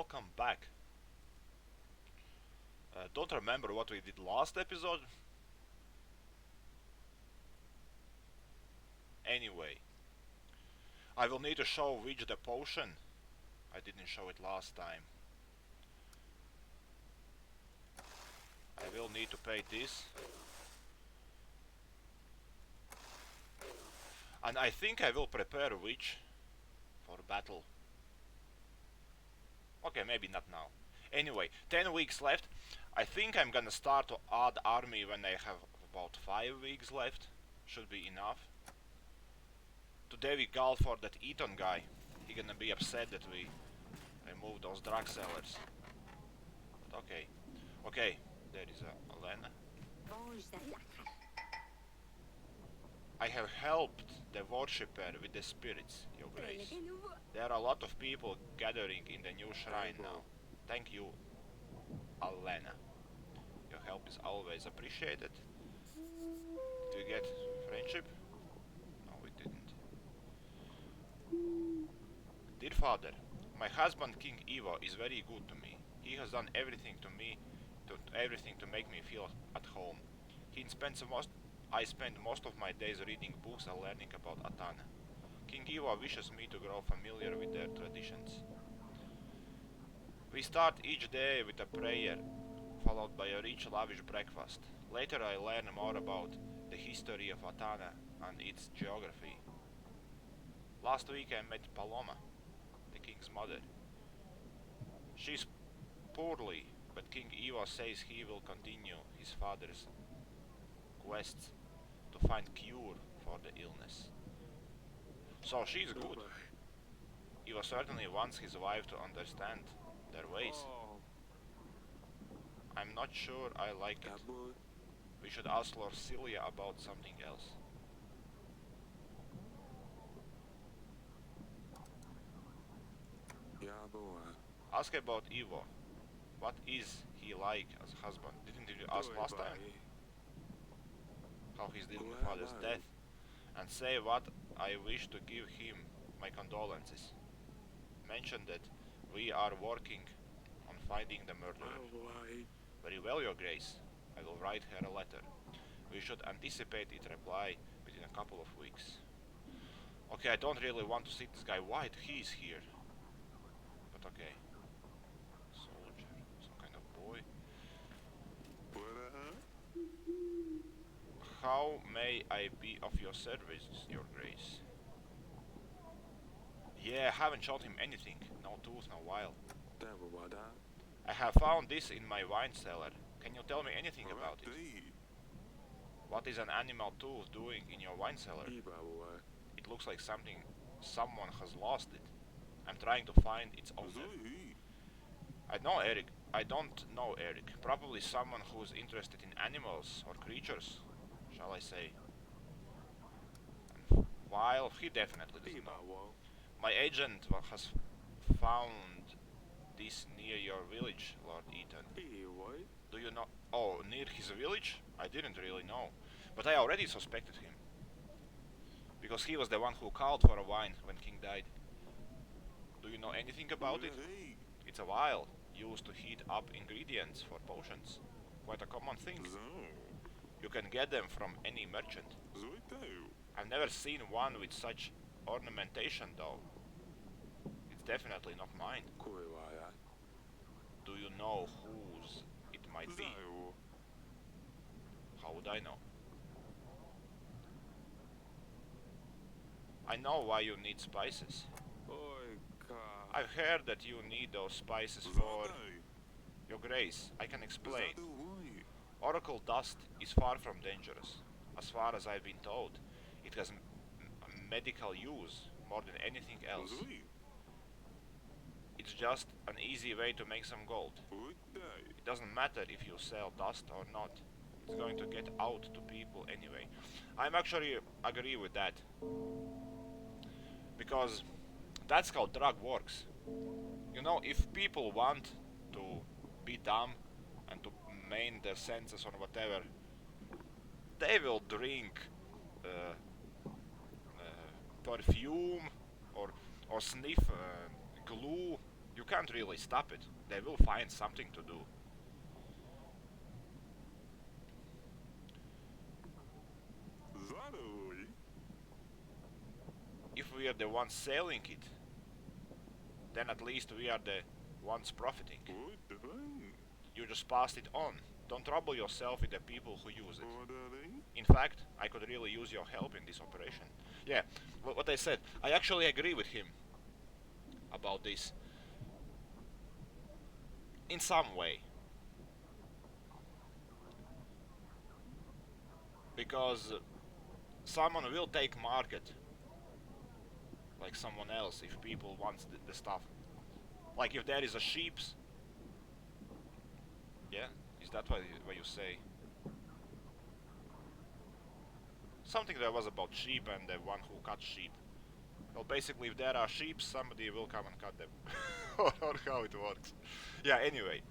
welcome back. Don't remember what we did last episode? Anyway, I will need to show which the potion. I didn't show it last time. I will need to pay this. And I think I will prepare witch for battle. Okay, maybe not now. Anyway, 10 weeks left. I think I'm gonna start to add army when I have about 5 weeks left. Should be enough. Today we call for that Eton guy. He gonna be upset that we remove those drug sellers. But okay. Okay, there is Elena. I have helped the worshipper with the spirits, Your Grace. There are a lot of people gathering in the new shrine now. Thank you, Elena. Your help is always appreciated. Did we get friendship? No, we didn't. Dear father, my husband King Ivo is very good to me. He has done everything to make me feel at home. I spend most of my days reading books and learning about Atana. King Ivo wishes me to grow familiar with their traditions. We start each day with a prayer, followed by a rich lavish breakfast. Later I learn more about the history of Atana and its geography. Last week I met Paloma, the king's mother. She's poorly, but King Ivo says he will continue his father's quest to find cure for the illness. So she's good. Ivo certainly wants his wife to understand their ways. I'm not sure I like it. We should ask Lord Celia about something else. Ask about Ivo. What is he like as a husband? Didn't you ask last time? How he's dealing with father's death? And say what I wish to give him my condolences. Mention that we are working on finding the murderer. Very well, Your Grace. I will write her a letter. We should anticipate its reply within a couple of weeks. Okay, I don't really want to see this guy White. He's here. But okay. Soldier. Some kind of boy. How may I be of your service, Your Grace? Yeah, I haven't showed him anything. No tools, no while. I have found this in my wine cellar. Can you tell me anything about it? What is an animal tooth doing in your wine cellar? It looks like someone has lost it. I'm trying to find its owner. I don't know Eric. Probably someone who's interested in animals or creatures, shall I say. And while he definitely doesn't know. My agent has found this near your village, Lord Eaton. Do you know? Oh, near his village? I didn't really know. But I already suspected him. Because he was the one who called for a wine when King died. Do you know anything about it? It's a vial used to heat up ingredients for potions. Quite a common thing. You can get them from any merchant. I've never seen one with such ornamentation though. It's definitely not mine. Do you know whose it might be? How would I know? I know why you need spices. I've heard that you need those spices for... Your Grace, I can explain. Oracle dust is far from dangerous. As far as I've been told, it has medical use more than anything else. It's just an easy way to make some gold. It doesn't matter if you sell dust or not. It's going to get out to people anyway. I'm actually agree with that. Because that's how drug works. You know, if people want to be dumb and to main their senses or whatever, they will drink perfume or sniff glue You can't really stop it. They will find something to do. If we are the ones selling it, then at least we are the ones profiting. You just passed it on. Don't trouble yourself with the people who use it. In fact, I could really use your help in this operation. Yeah, what I said, I actually agree with him about this. In some way. Because someone will take market like someone else if people want the stuff. Like if there is a sheep's. Yeah, is that what you say? Something that was about sheep and the one who cuts sheep. Well, basically, if there are sheep, somebody will come and cut them. Or how it works. Yeah, anyway.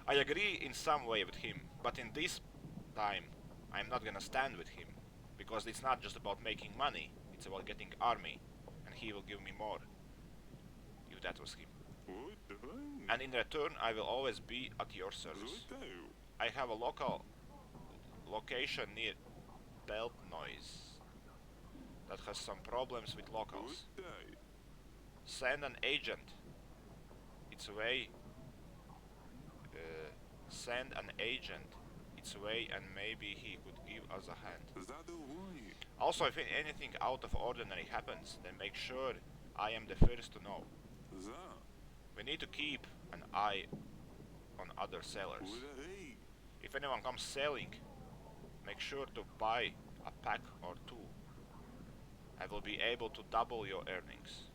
I agree in some way with him, but in this time, I'm not gonna stand with him. Because it's not just about making money, it's about getting army. And he will give me more. If that was him. And in return, I will always be at your service. I have a location near Belt Noise that has some problems with locals. Send an agent its way. Send an agent its way, and maybe he could give us a hand. Also, if anything out of ordinary happens, then make sure I am the first to know. We need to keep an eye on other sellers. If anyone comes selling, make sure to buy a pack or two. I will be able to double your earnings.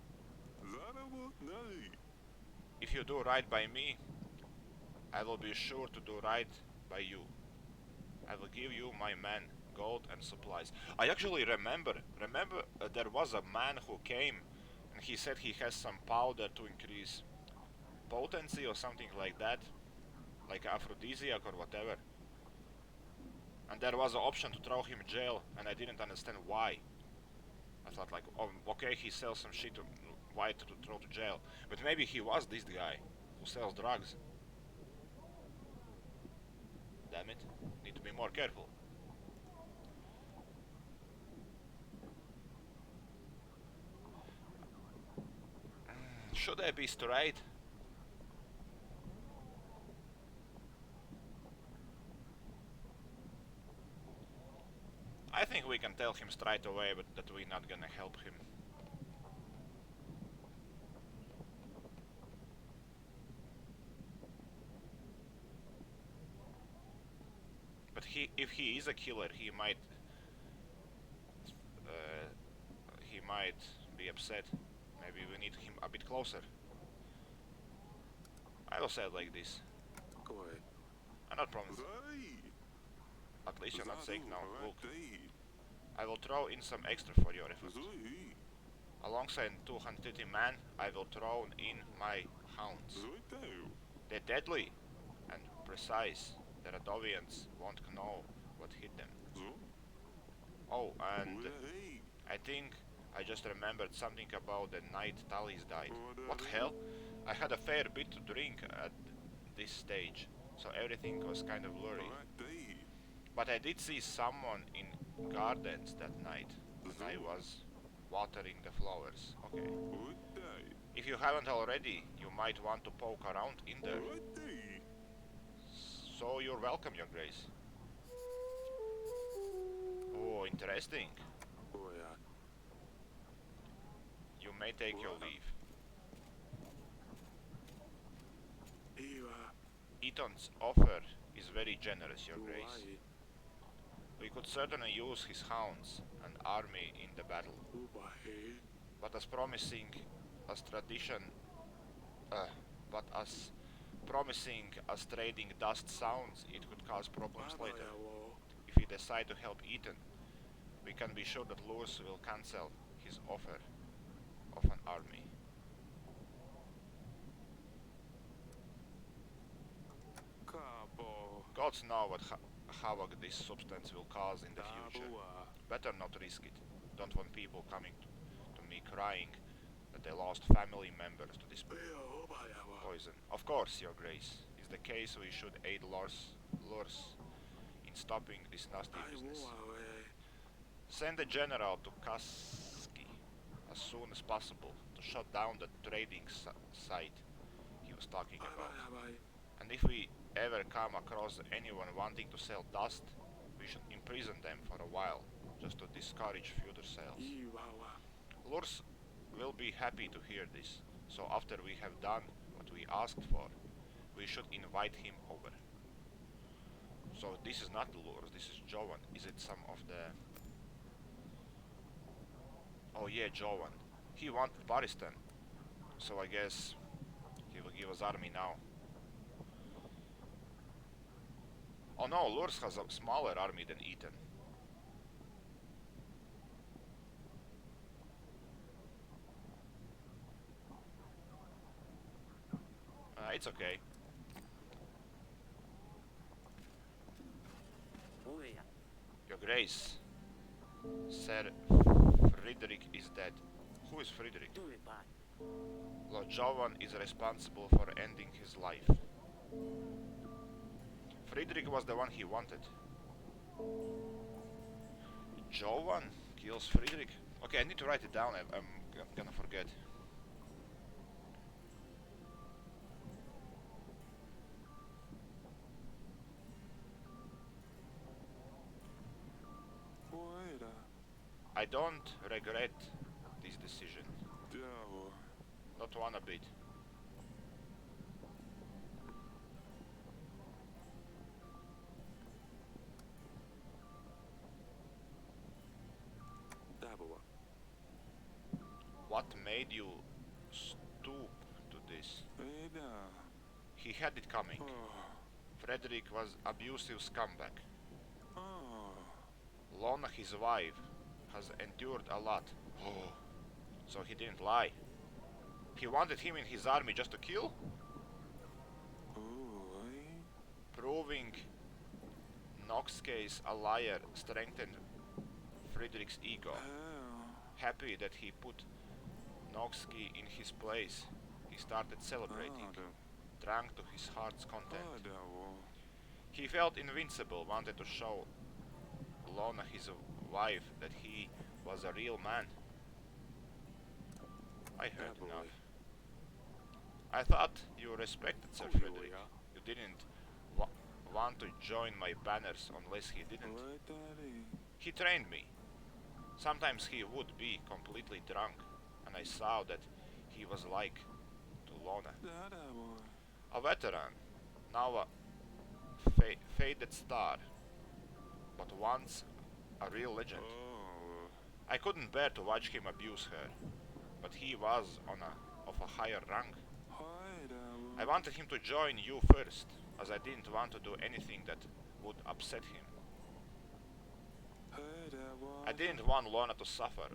If you do right by me, I will be sure to do right by you. I will give you my men, gold and supplies. I actually remember there was a man who came and he said he has some powder to increase potency or something like that, like aphrodisiac or whatever. And there was an option to throw him in jail, and I didn't understand why. I thought like, oh, okay, he sells some shit, why to throw to jail? But maybe he was this guy who sells drugs. Damn it, need to be more careful. Should I be straight? I think we can tell him straight away, but that we're not gonna help him. But if he is a killer, uh, he might be upset. Maybe we need him a bit closer. I will say it like this. I'm not promising. At least you're not saying no. Look, I will throw in some extra for your efforts. Alongside 250 men, I will throw in my hounds. They're deadly and precise. The Radovians won't know what hit them. Oh, and I think I just remembered something about the night Talis died. What the hell? I had a fair bit to drink at this stage, so everything was kind of blurry. But I did see someone in gardens that night, and I was watering the flowers. Okay. If you haven't already, you might want to poke around in there. So you're welcome, Your Grace. Oh, interesting. You may take your leave. Eaton's offer is very generous, Your Grace. We could certainly use his hounds and army in the battle. But as promising as tradition, but as promising as trading dust sounds, it could cause problems later. If we decide to help Eaton, we can be sure that Lewis will cancel his offer of an army. Gods know what havoc this substance will cause in the future. Better not risk it. Don't want people coming to me crying that they lost family members to this. reason. Of course, Your Grace. Is the case we should aid Lors in stopping this nasty business. Send a general to Kaski as soon as possible to shut down the trading site he was talking about. And if we ever come across anyone wanting to sell dust, we should imprison them for a while, just to discourage future sales. Lurs will be happy to hear this, so after we have done what we asked for, we should invite him over. So this is not Lurs, this is Jovan. Is it some of the... Oh yeah, Jovan. He wanted Baristan, so I guess he will give us army now. Oh no, Lurs has a smaller army than Ethan. It's okay. Your Grace, Sir Frederick is dead. Who is Frederick? Lord Jovan is responsible for ending his life. Frederick was the one he wanted. Jovan kills Frederick? Okay, I need to write it down. I'm gonna forget. I don't regret this decision. Not one a bit. What made you stoop to this? He had it coming. Frederick was abusive scumbag. Lona, his wife, has endured a lot. Oh, so he didn't lie. He wanted him in his army just to kill? Proving Noxcase a liar strengthened Frederick's ego. Happy that he put Noxkey in his place, he started celebrating, drank to his heart's content. He felt invincible, wanted to show Lona, his wife, that he was a real man. I heard enough. I thought you respected Sir Frederick. You didn't want to join my banners unless he didn't. He trained me. Sometimes he would be completely drunk, and I saw that he was like to Lona. A veteran, now a faded star, but once a real legend. I couldn't bear to watch him abuse her, but he was of a higher rank. I wanted him to join you first, as I didn't want to do anything that would upset him. I didn't want Lona to suffer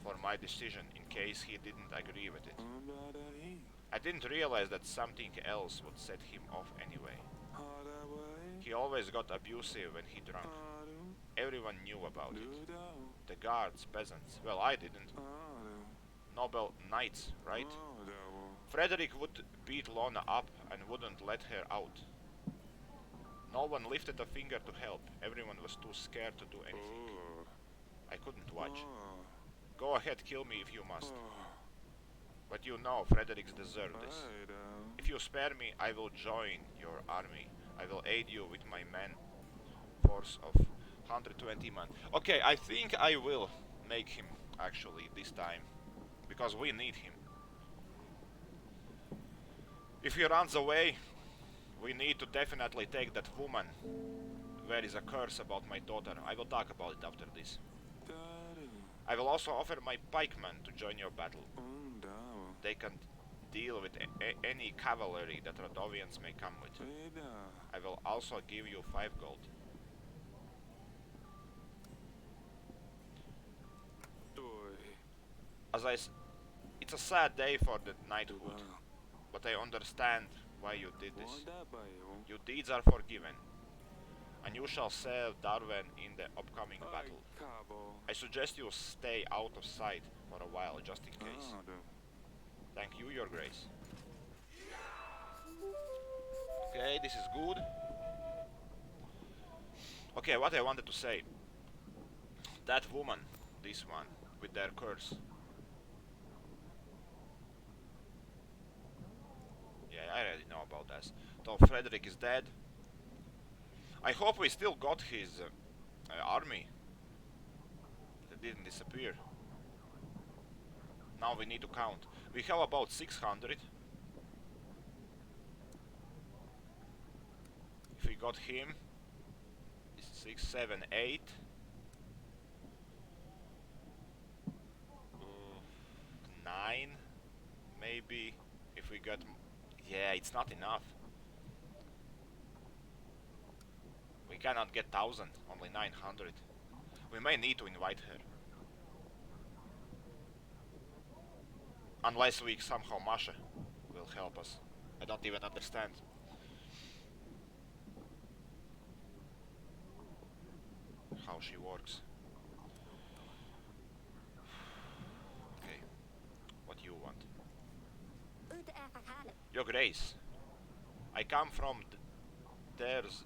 for my decision in case he didn't agree with it. I didn't realize that something else would set him off anyway. He always got abusive when he drank. Everyone knew about it. The guards, peasants. Well, I didn't. Noble knights, right? Frederick would beat Lona up and wouldn't let her out. No one lifted a finger to help. Everyone was too scared to do anything. I couldn't watch. Go ahead, kill me if you must. But you know, Fredericks deserve this. If you spare me, I will join your army. I will aid you with my man force of 120 men. Okay, I think I will make him, actually, this time. Because we need him. If he runs away, we need to definitely take that woman. There is a curse about my daughter. I will talk about it after this. I will also offer my pikemen to join your battle. They can deal with any cavalry that Radovians may come with. I will also give you 5 gold. It's a sad day for the knighthood, but I understand why you did this. Your deeds are forgiven, and you shall serve Darwen in the upcoming battle. I suggest you stay out of sight for a while, just in case. Thank you, Your Grace. This is good. Okay, what I wanted to say. That woman, this one, with their curse. Yeah, I already know about this. So Frederick is dead. I hope we still got his army. That didn't disappear. Now we need to count. We have about 600. If we got him, 6, 7, 8. 9, maybe. If we got... Yeah, it's not enough. We cannot get 1000, only 900. We may need to invite her. Unless we somehow Masha will help us. I don't even understand. How she works. Okay, what you want? Your Grace, I come from there's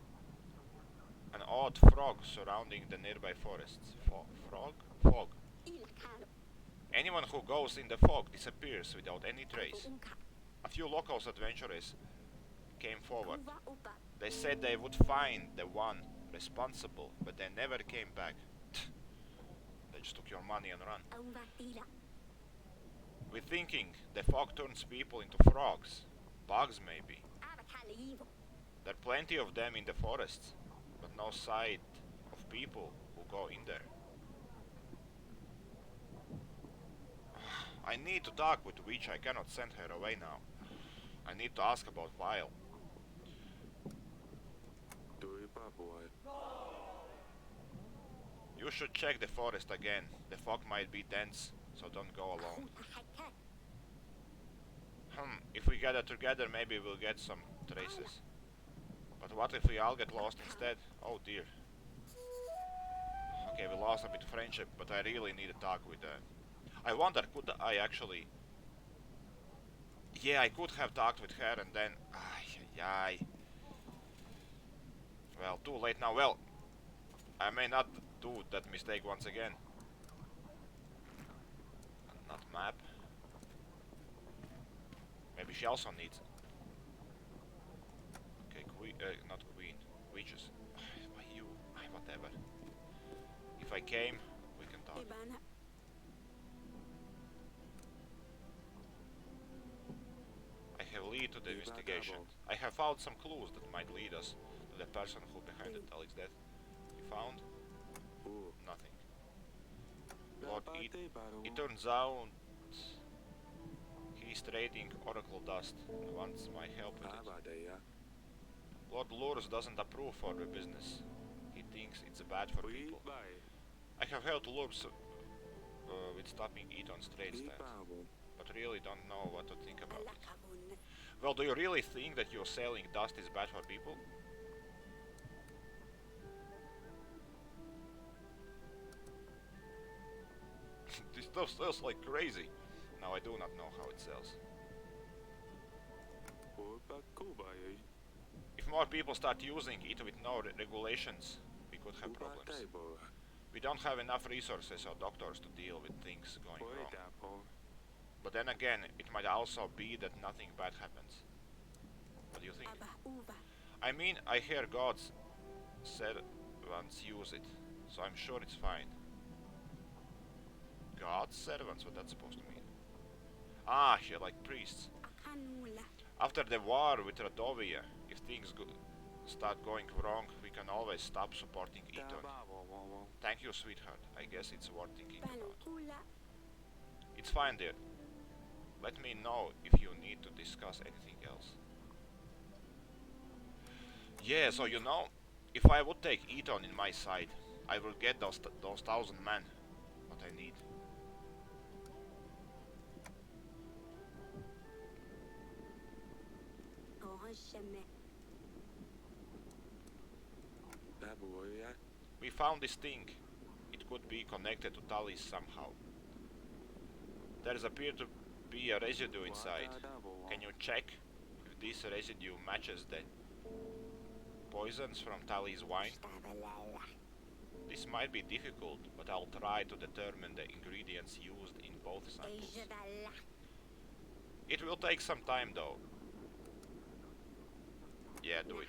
an odd frog surrounding the nearby forests. Frog? Fog. Anyone who goes in the fog disappears without any trace. A few locals adventurers came forward. They said they would find the one responsible, but they never came back. They just took your money and ran. We're thinking the fog turns people into frogs. Bugs, maybe. There are plenty of them in the forests, but no sight of people who go in there. I need to talk with the witch. I cannot send her away now. I need to ask about Vile. You should check the forest again. The fog might be dense, so don't go alone. If we gather together, maybe we'll get some traces. But what if we all get lost instead? Oh dear. Okay, we lost a bit of friendship, but I really need to talk with her. I wonder, could I actually... Yeah, I could have talked with her and then... Ay. Well, too late now. Well, I may not do that mistake once again. Not map. Maybe she also needs... Okay, not queen. Witches. Why you? Whatever. If I came, we can talk. I have lead to the investigation. I have found some clues that might lead us to the person who behind Talik's death. You found? Nothing. Lord, it turns out he's trading oracle dust and wants my help with it. Lord Lurs doesn't approve for the business. He thinks it's bad for people. I have helped Lurs with stopping Eton's trade stand, but really don't know what to think about it. Well, do you really think that you're selling dust is bad for people? This stuff sells like crazy. Now I do not know how it sells. If more people start using it with no regulations, we could have problems. We don't have enough resources or doctors to deal with things going wrong. But then again, it might also be that nothing bad happens. What do you think? I mean, I hear gods said once use it, so I'm sure it's fine. God's servants, what that's supposed to mean? Ah, here, like priests. After the war with Radovia, if things start going wrong, we can always stop supporting Eton. Thank you, sweetheart. I guess it's worth thinking about. It's fine, dear. Let me know if you need to discuss anything else. Yeah, so you know, if I would take Eton in my side, I will get those 1,000 men. What I need. We found this thing. It could be connected to Talis somehow. There appears to be a residue inside. Can you check if this residue matches the poisons from Tali's wine? This might be difficult, but I'll try to determine the ingredients used in both samples. It will take some time though. Yeah, do it.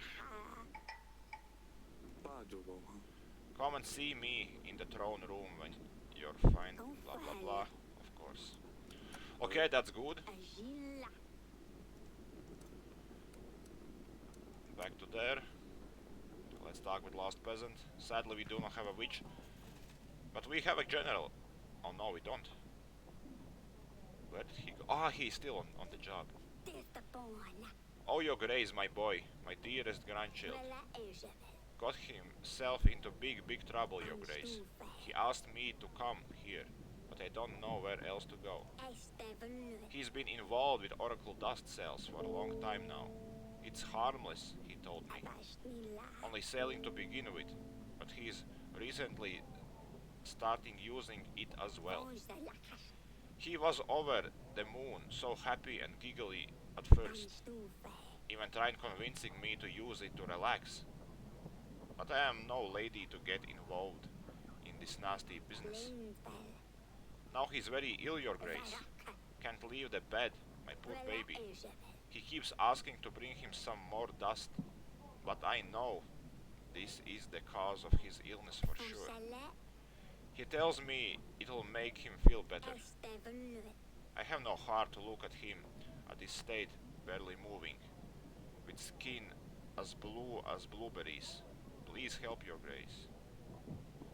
Come and see me in the throne room when you're fine, blah blah blah, of course. Okay, that's good. Back to there. Let's talk with Last Peasant. Sadly, we do not have a witch, but we have a general. Oh no, we don't. Where did he go? Ah, he's still on the job. Oh, your grace, my boy, my dearest grandchild. Got himself into big trouble, your grace. He asked me to come here, but I don't know where else to go. He's been involved with Oracle dust cells for a long time now. It's harmless, he told me. Only selling to begin with, but he's recently starting using it as well. He was over the moon, so happy and giggly at first, even trying convincing me to use it to relax. But I am no lady to get involved in this nasty business. Now he's very ill, your grace. Can't leave the bed, my poor baby. He keeps asking to bring him some more dust, but I know this is the cause of his illness for sure. He tells me it'll make him feel better. I have no heart to look at him at this state, barely moving, with skin as blue as blueberries. Please help, your grace.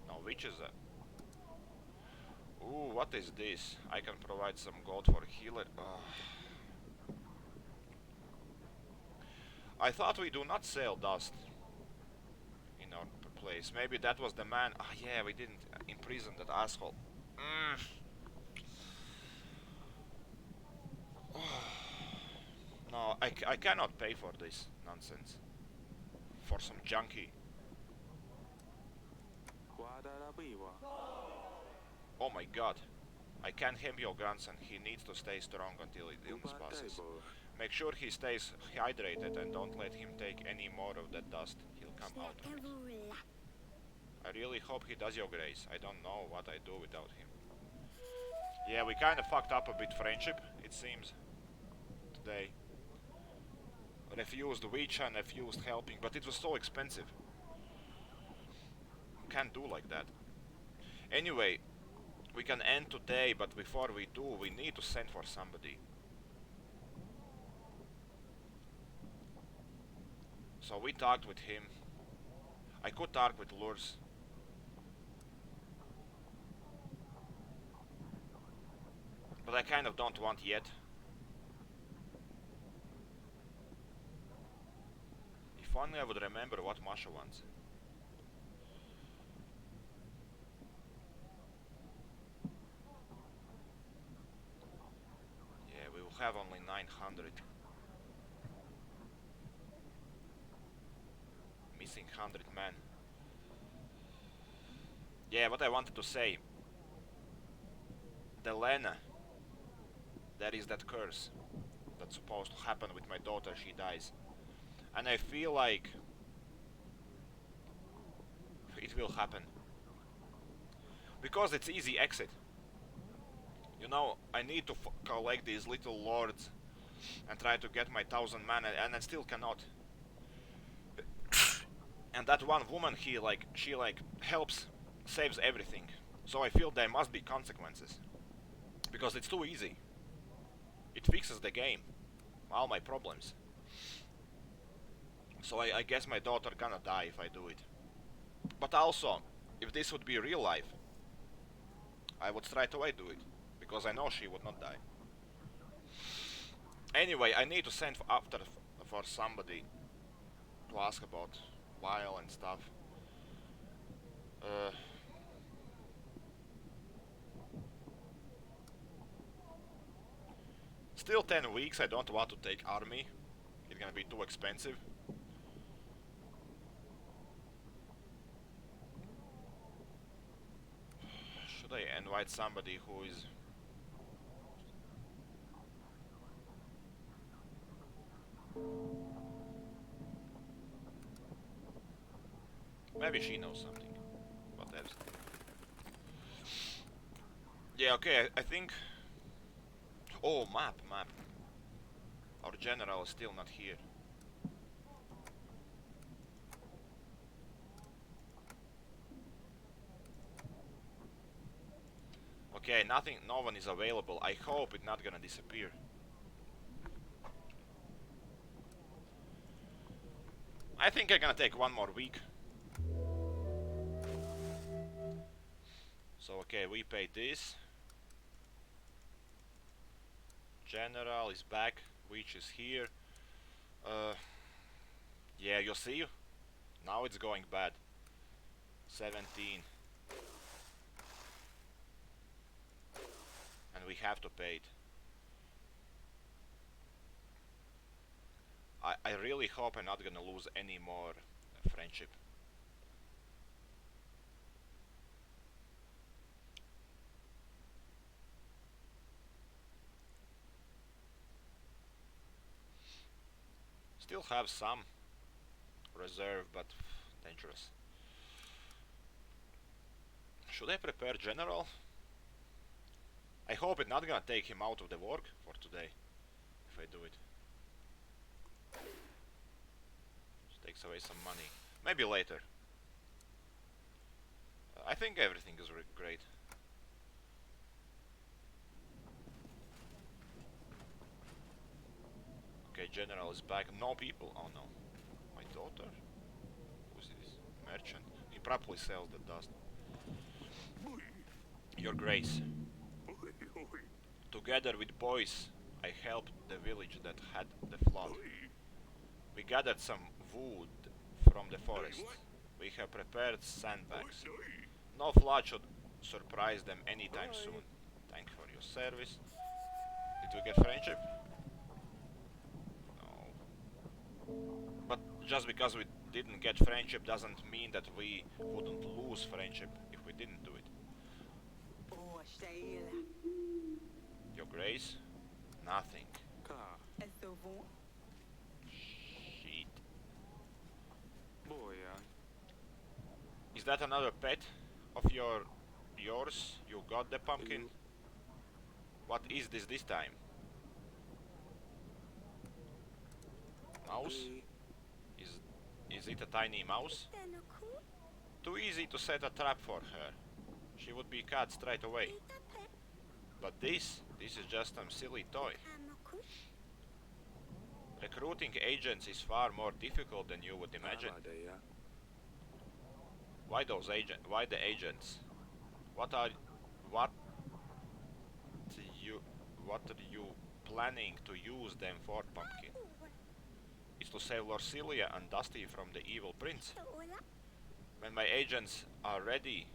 Now, which is that? Ooh, what is this? I can provide some gold for healer. Ugh. I thought we do not sell dust in our place. Maybe that was the man. Ah, yeah, we didn't imprison that asshole. No, I cannot pay for this nonsense. For some junkie. Oh my god. I can't help your grandson. He needs to stay strong until the illness passes. Make sure he stays hydrated and don't let him take any more of that dust. He'll come out of it. I really hope he does, your grace. I don't know what I'd do without him. Yeah, we kinda fucked up a bit friendship, it seems, today. Refused witch and refused helping, but it was so expensive. Can't do like that. Anyway, we can end today, but before we do, we need to send for somebody. So we talked with him. I could talk with Lurs. But I kind of don't want yet. If only I would remember what Masha wants. Yeah, we will have only 900. Missing 100 men. Yeah, what I wanted to say. The Lena. There is that curse that's supposed to happen with my daughter, she dies. And I feel like it will happen. Because it's easy exit. You know, I need to collect these little lords and try to get my 1,000 mana, and I still cannot. And that one woman, she helps, saves everything. So I feel there must be consequences. Because it's too easy. It fixes the game. All my problems. So I guess my daughter gonna die if I do it. But also, if this would be real life, I would straight away do it. Because I know she would not die. Anyway, I need to send for somebody to ask about Lyle and stuff. Still 10 weeks, I don't want to take army. It's gonna be too expensive. Should I invite somebody who is... Maybe she knows something. What else? Yeah, okay, I think... Oh, map. Our general is still not here. Okay, nothing, no one is available. I hope it's not gonna disappear. I think I'm gonna take one more week. So, okay, we pay this. General is back, which is here. Yeah, you see? Now it's going bad. 17. And we have to pay it. I really hope I'm not gonna lose any more friendship. Still have some reserve, but dangerous. Should I prepare general? I hope it's not gonna take him out of the work for today, if I do it. Just takes away some money. Maybe later. I think everything is great. Okay, general is back. No people. Oh no. My daughter? Who's this? Merchant. He probably sells the dust. Your Grace. Together with boys, I helped the village that had the flood. We gathered some wood from the forest. We have prepared sandbags. No flood should surprise them anytime soon. Thank you for your service. Did we get friendship? No. But just because we didn't get friendship doesn't mean that we wouldn't lose friendship if we didn't do it. Your Grace? Nothing. Shit. Is that another pet of yours? You got the pumpkin? What is this time? Mouse? Is it a tiny mouse? Too easy to set a trap for her. She would be caught straight away. But this is just some silly toy. Recruiting agents is far more difficult than you would imagine. Why the agents? What are you planning to use them for, Pumpkin? It's to save Lorcilia and Dusty from the evil prince. When my agents are ready,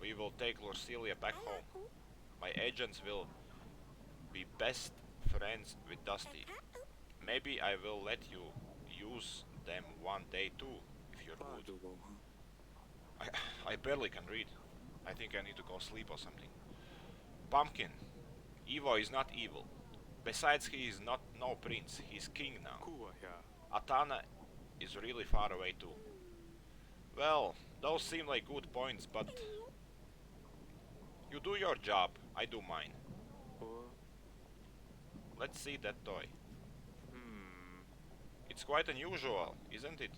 we will take Lorcilia back home. My agents will be best friends with Dusty. Maybe I will let you use them one day too, if you're good. I barely can read. I think I need to go sleep or something. Pumpkin, Ivo is not evil. Besides, he is not no prince, he's king now. Atana is really far away too. Well, those seem like good points, but you do your job, I do mine. Let's see that toy. It's quite unusual, isn't it?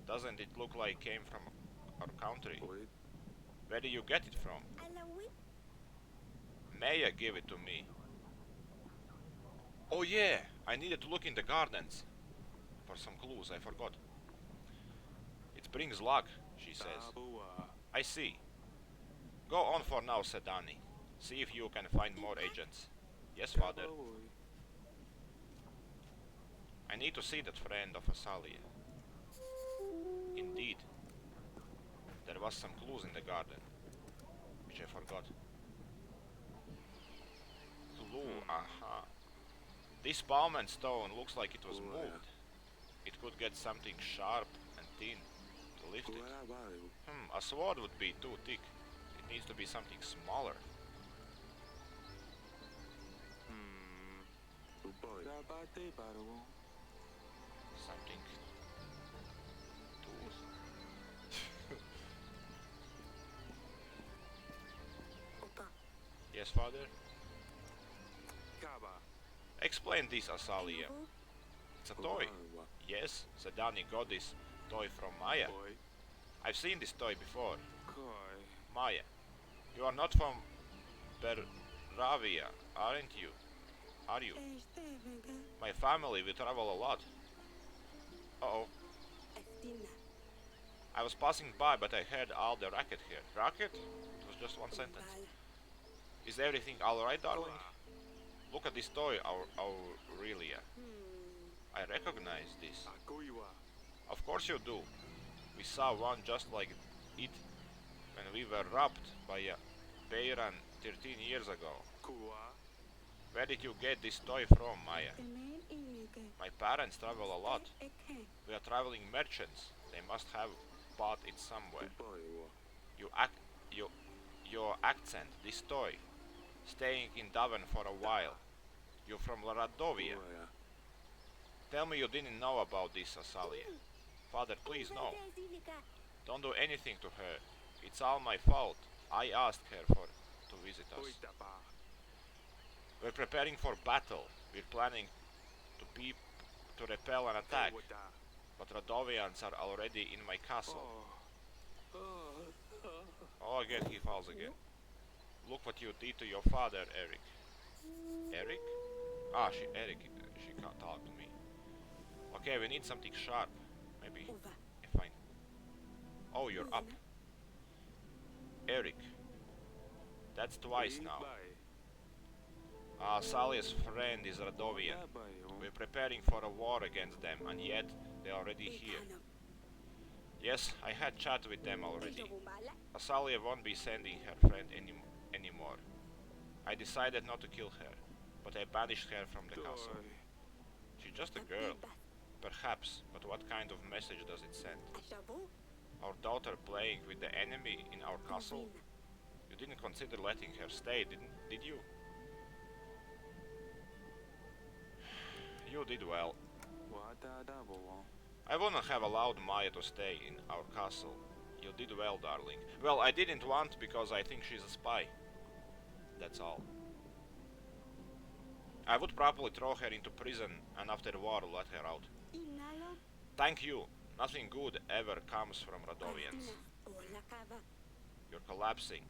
Doesn't it look like it came from our country? Where did you get it from? Maya gave it to me. Oh yeah, I needed to look in the gardens for some clues, I forgot. It brings luck, she says. I see. Go on for now, said Annie. See if you can find more agents. Yes, father. I need to see that friend of Asalia. Indeed. There was some clues in the garden, which I forgot. Clue, aha. This palm and stone looks like it was moved. It could get something sharp and thin to lift it. A sword would be too thick. It needs to be something smaller. Something tooth. Yes, father? Kaba. Explain this, Asalia. Enabu, It's a toy. Kubawa. Yes, Sedani got this toy from Maya. Boy. I've seen this toy before. Koi. Maya, you are not from Peravia, aren't you? Are you? Estevega, My family, we travel a lot. Uh-oh. Estina, I was passing by, but I heard all the racket here. Racket? It was just one sentence. Umbala, Is everything alright, darling? Koa. Look at this toy, Aurelia. I recognize this. Akoiwa. Of course you do. We saw one just like it when we were robbed by a Bayran 13 years ago. Kua. Where did you get this toy from, Maya? Temen Inige, My parents travel a lot. Eke, We are traveling merchants. They must have bought it somewhere. Kubaiwa. You act, you, your accent, this toy. Staying in Devon for a while. You're from Radovia. Kuaya. Tell me you didn't know about this, Asalia. Father, please no. Don't do anything to her. It's all my fault. I asked her to visit us. Oitapa. We're preparing for battle. We're planning to repel an attack. Ewata. But Radovians are already in my castle. Oh, again he falls again. Look what you did to your father, Eric. Eric? Eric, she can't talk to me. Okay, we need something sharp. Maybe Uva, if I... Oh, you're up. Eric. That's twice now. Salia's friend is Radovian. We're preparing for a war against them, and yet they're already here. Ekano, Yes, I had chat with them already. Ejobumbala, Asalia won't be sending her friend anymore. I decided not to kill her, but I banished her from the castle. She's just a girl, Abibas, perhaps, but what kind of message does it send? Ashavu, Our daughter playing with the enemy in our castle? Uvina, You didn't consider letting her stay, did you? You did well. I wouldn't have allowed Maya to stay in our castle. You did well, darling. Well, I didn't want because I think she's a spy. That's all. I would probably throw her into prison and after the war let her out. Inalo, Thank you. Nothing good ever comes from Radovians. Astina, Olakava, You're collapsing.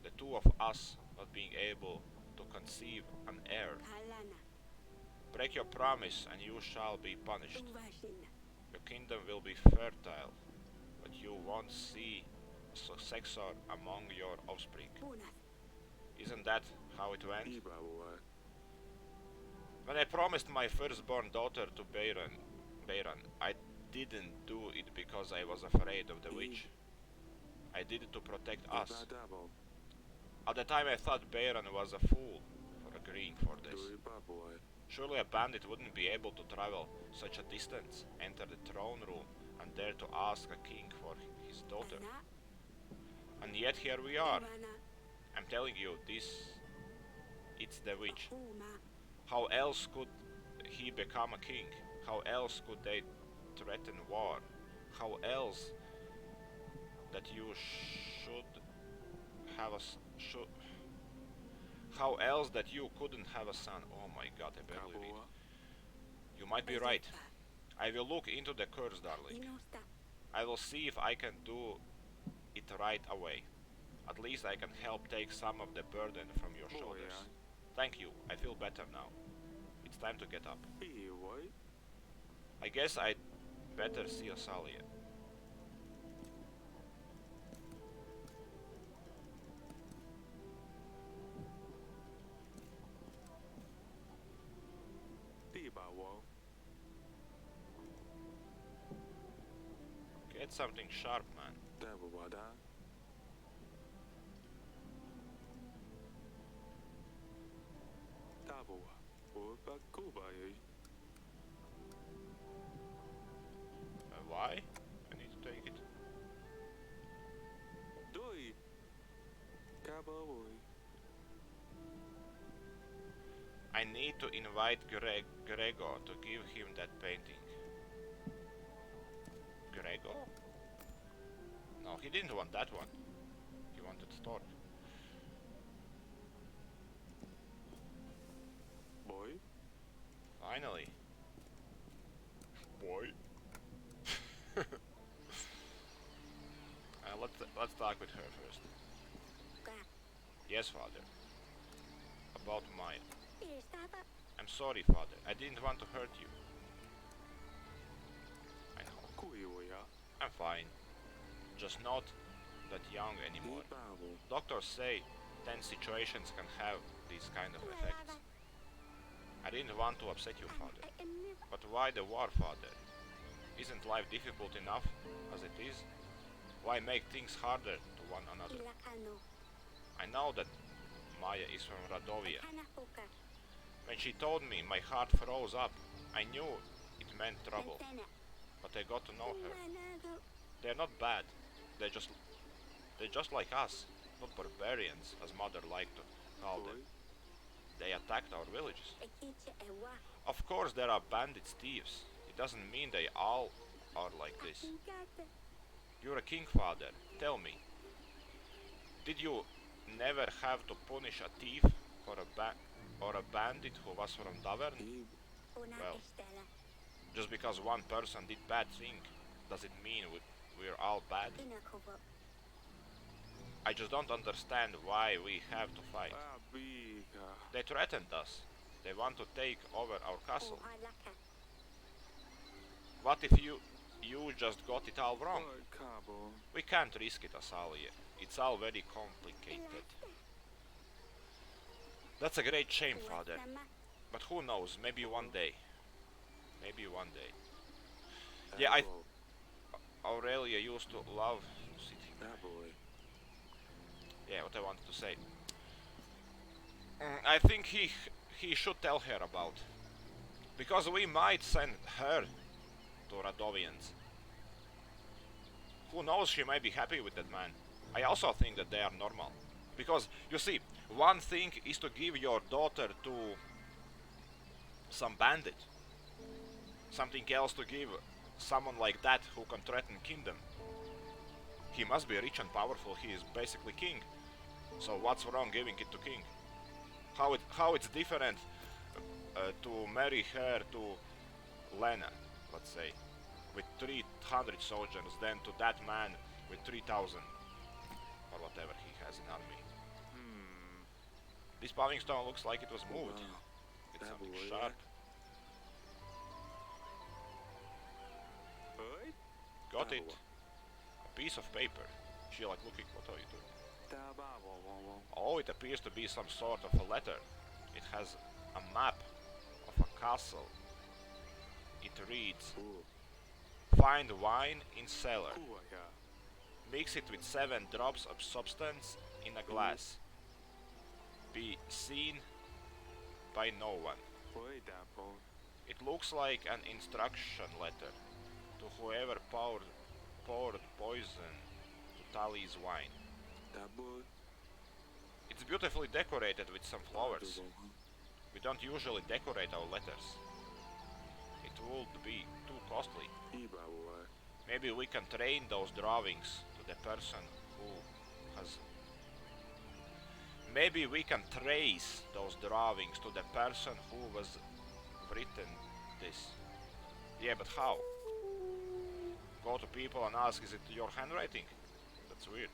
The two of us not being able to conceive an heir. Kalana, Break your promise and you shall be punished. Uvashina, Your kingdom will be fertile, but you won't see a successor among your offspring. Punas, Isn't that how it went? When I promised my firstborn daughter to Bayran, I didn't do it because I was afraid of the witch. I did it to protect us. At the time I thought Bayran was a fool for agreeing for this. Surely a bandit wouldn't be able to travel such a distance, enter the throne room, and dare to ask a king for his daughter. Ana, And yet here we are. Ivana, I'm telling you, it's the witch. Uma, How else could he become a king? How else could they threaten war? How else that you should have how else that you couldn't have a son? Oh my god, I barely read. You might be right. I will look into the curse, darling. Inosta, I will see if I can do it right away. At least I can help take some of the burden from your shoulders. Thank you, I feel better now. It's time to get up. I guess I'd better see Asalia. Get something sharp, man. Why? I need to take it. I need to invite Gregor to give him that painting. Gregor? No, he didn't want that one. He wanted Stork. Finally. Boy. Let's talk with her first. Ka. Yes, father. About Maya. Estava. I'm sorry, father. I didn't want to hurt you. I know. Kuiuja. I'm fine. Just not that young anymore. Doctors say tense situations can have these kind of effects. I didn't want to upset you, father. But why the war, father? Isn't life difficult enough as it is? Why make things harder to one another? Ilakano. I know that Maya is from Radovia. Hanapuka. When she told me, my heart froze up. I knew it meant trouble, Tentena. but I got to know her. Manado. They're not bad. They're just like us, not barbarians, as mother liked to call them. They attacked our villages. Ekiche ewa. Of course, there are bandits, thieves. It doesn't mean they all are like this. Akingate. You're a king, father. Tell me, did you never have to punish a thief or a bandit who was from Davern? Una Well. estela. Just because one person did bad thing, does it mean we're all bad? Inakovo. I just don't understand why we have to fight. Abiga. They threatened us. They want to take over our castle. Ohalaka. What if you just got it all wrong? Cabo. We can't risk it, Asalia. It's all very complicated. That's a great shame, father. Uasama. But who knows, maybe one day. Maybe one day. Yeah, Aurelia used to love sitting. That boy. Yeah, what I wanted to say. I think he should tell her about. Because we might send her to Radovians. Who knows, she might be happy with that man. I also think that they are normal. Because, you see, one thing is to give your daughter to some bandit. Something else to give someone like that who can threaten kingdom. He must be rich and powerful, he is basically king. So what's wrong giving it to king? How it's different to marry her to Lena, let's say, with 300 soldiers, than to that man with 3,000 or whatever he has in army. This paving stone looks like it was moved. It's something sharp. Oi? Got it. A piece of paper. She like looking, what are you doing? Oh, it appears to be some sort of a letter. It has a map of a castle. It reads, find wine in cellar. Mix it with 7 drops of substance in a glass. Be seen by no one. It looks like an instruction letter to whoever poured poison to Tali's wine. It's beautifully decorated with some flowers. We don't usually decorate our letters. It would be too costly. Maybe we can train those drawings to the person who has... Maybe we can trace those drawings to the person who was written this. Yeah, but how? Go to people and ask, is it your handwriting? That's weird.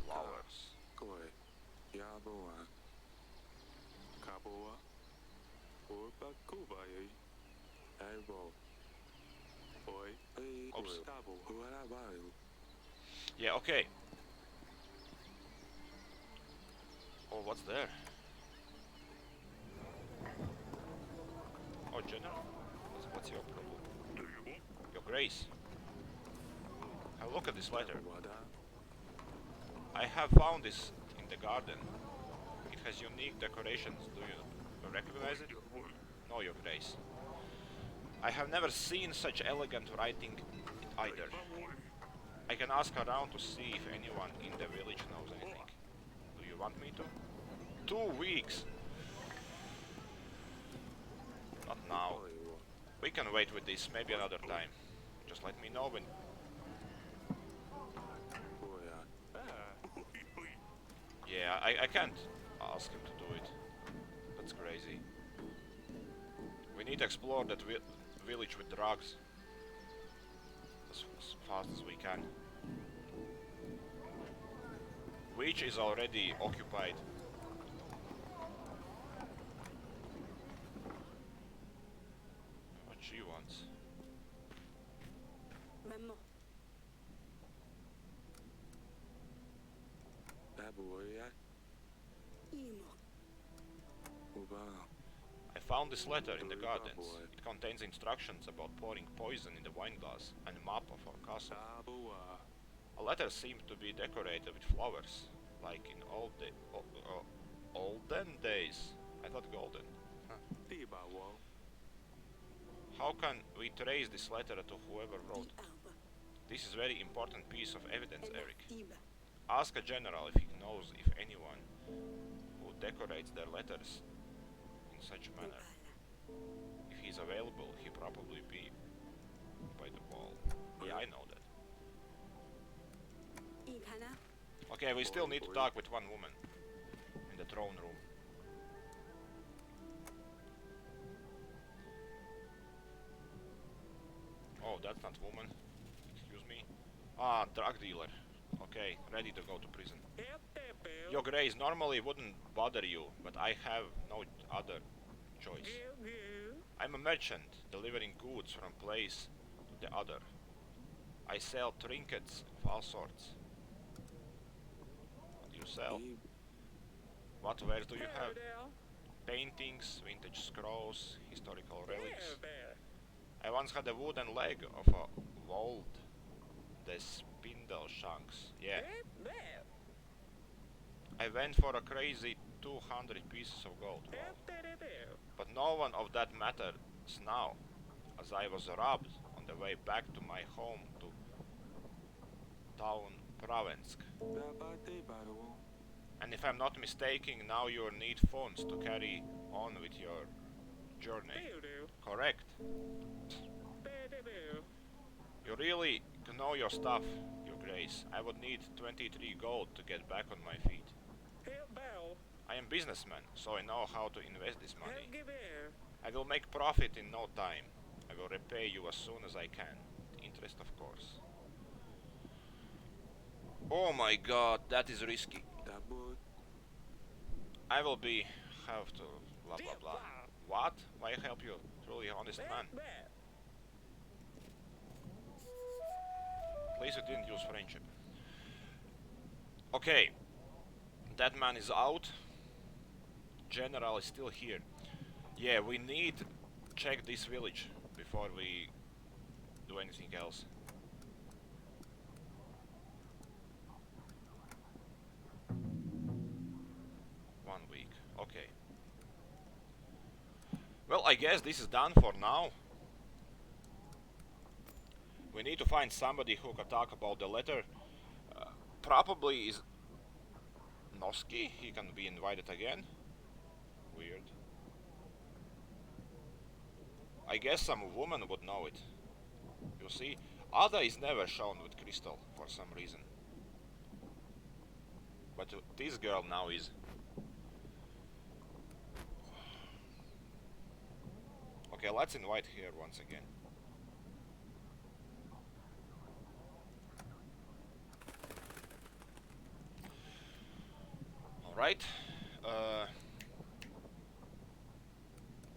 Flowers. Oops. Yeah, okay. Oh, what's there? Oh, General? What's your problem? Your Grace. Have a look at this letter. I have found this in the garden. It has unique decorations. Do you recognize it? No, Your Grace. I have never seen such elegant writing either. I can ask around to see if anyone in the village knows anything. Do you want me to? 2 weeks! Not now. We can wait with this, maybe another time. Just let me know when... Yeah, I can't ask him to do it. That's crazy. We need to explore that village with drugs as fast as we can. Which is already occupied. What she wants. Maman, Dabuya. Imo, Uba. I found this letter in the gardens. It contains instructions about pouring poison in the wine glass and a map of our castle. Dabua. A letter seemed to be decorated with flowers, like in olden days. I thought golden. Tibawo. How can we trace this letter to whoever wrote it? Alba, This is a very important piece of evidence, Eric. Tiba, Ask a general if he knows if anyone who decorates their letters in such a manner. Ala, If he's available, he probably be by the wall. Yeah, I know that. Inkana, Okay, we still need to talk with one woman in the throne room. Oh, that's not woman. Excuse me. Ah, drug dealer. Okay, ready to go to prison. Your Grace, normally wouldn't bother you, but I have no other choice. I'm a merchant, delivering goods from place to the other. I sell trinkets of all sorts. What do you sell? What wares do you have? Paintings, vintage scrolls, historical relics. I once had a wooden leg of a Wold the Spindle Shanks. Yeah. I went for a crazy 200 pieces of gold. But no one of that matters now, as I was robbed on the way back to my home to town Pravensk. And if I'm not mistaken, now you need funds to carry on with your journey. Correct. You really know your stuff, Your Grace. I would need 23 gold to get back on my feet. I am businessman, so I know how to invest this money. I will make profit in no time. I will repay you as soon as I can. The interest, of course. Oh my god, that is risky. I will have to blah blah blah. What? Why help you? Truly honest man. At least you didn't use friendship. Okay. That man is out. General is still here. Yeah, we need to check this village before we do anything else. One week. Okay. Well, I guess this is done for now. We need to find somebody who can talk about the letter. Probably is Noski. He can be invited again. Weird. I guess some woman would know it. You see, Ada is never shown with Crystal for some reason. But this girl now is. Okay, let's invite her once again. Alright.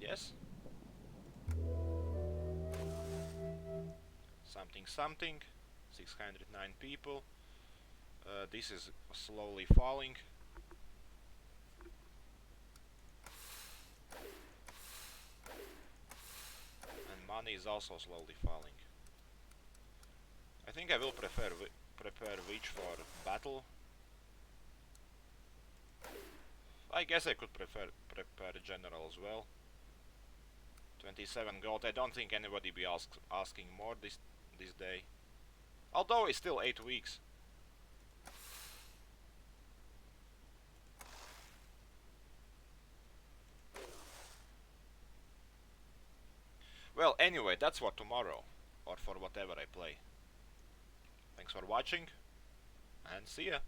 Yes? Something. 609 people. This is slowly falling. And money is also slowly falling. I think I will prepare Witch for battle. I guess I could prepare General as well. 27 gold. I don't think anybody be asking more this day. Although it's still 8 weeks. Well, anyway, that's for tomorrow. Or for whatever I play. Thanks for watching. And see ya.